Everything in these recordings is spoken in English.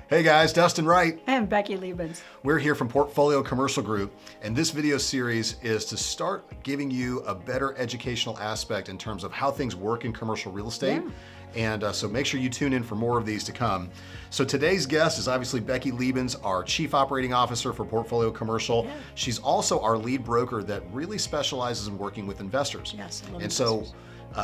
Hey guys, Dustin Wright. And Becky Leebens. We're here from Portfolio Commercial Group, and this video series is to start giving you a better educational aspect in terms of how things work in commercial real estate. Yeah. And so make sure you tune in for more of these to come. So today's guest is obviously Becky Leebens, our Chief Operating Officer for Portfolio Commercial. Yeah. She's also our lead broker that really specializes in working with investors. Yes, I love and so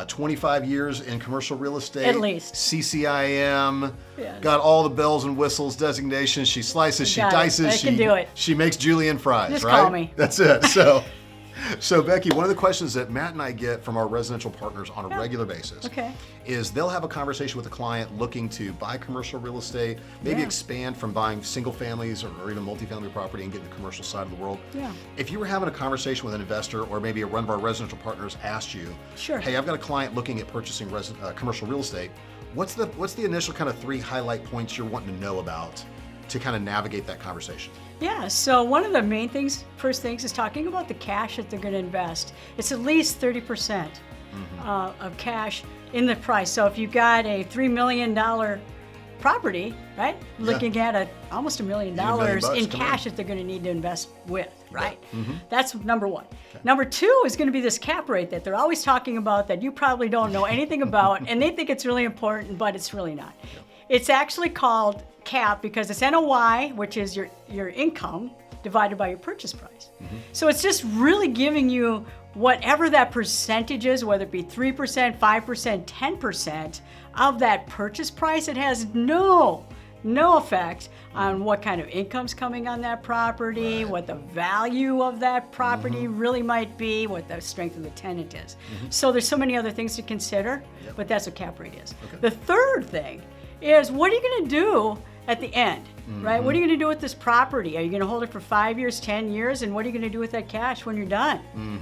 25 years in commercial real estate. At least. CCIM, Yes. got all the bells and whistles designations. She slices, she Got it. dices, I can do it. She makes julienne fries, Just right? call me. That's it. So Becky, one of the questions that Matt and I get from our residential partners on a regular basis is they'll have a conversation with a client looking to buy commercial real estate, maybe expand from buying single families or even multifamily property and get in the commercial side of the world. Yeah. If you were having a conversation with an investor or maybe one of our residential partners asked you, Sure. hey, I've got a client looking at purchasing commercial real estate, what's the initial kind of 3 highlight points you're wanting to know about to kind of navigate that conversation? Yeah, so one of the first things is talking about the cash that they're going to invest. It's at least 30% of cash in the price. So if you've got a $3 million property, right, looking at almost $1 million in cash that they're going to need to invest with, right? That's number one. Okay. Number two is going to be this cap rate that they're always talking about that you probably don't know anything about, and they think it's really important, but it's really not. It's actually called cap because it's NOI, which is your income divided by your purchase price. So it's just really giving you whatever that percentage is, whether it be 3%, 5%, 10% of that purchase price. It has no effect on what kind of income's coming on that property, what the value of that property really might be, what the strength of the tenant is. So there's so many other things to consider, but that's what cap rate is. Okay. The third thing is, what are you going to do at the end, right? What are you going to do with this property? Are you going to hold it for 5 years, 10 years? And what are you going to do with that cash when you're done,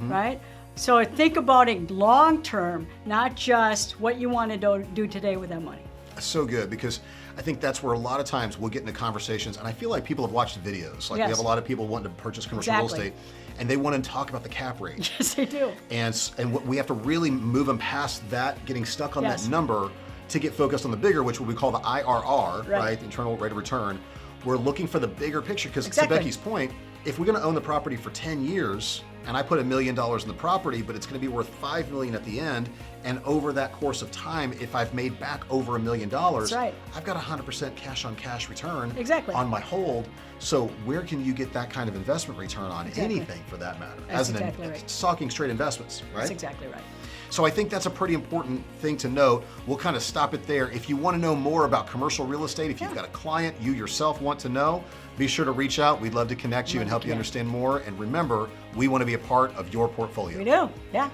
right? So think about it long term, not just what you want to do today with that money. So good, because I think that's where a lot of times we'll get into conversations, and I feel like people have watched videos. Like we have a lot of people wanting to purchase commercial real estate, and they want to talk about the cap rate. Yes, they do. And what we have to really move them past that, getting stuck on that number, to get focused on the bigger, which we call the IRR, right? Internal rate of return. We're looking for the bigger picture because to Becky's point, if we're going to own the property for 10 years and I put $1 million in the property, but it's going to be worth $5 million at the end, and over that course of time, if I've made back over $1 million, I've got 100% cash on cash return on my hold. So where can you get that kind of investment return on anything for that matter? That's Talking straight investments, right? That's exactly right. So I think that's a pretty important thing to note. We'll kind of stop it there. If you want to know more about commercial real estate, if you've got a client you yourself want to know, be sure to reach out. We'd love to connect you and help you understand more. And remember, we want to be a part of your portfolio. We do, yeah.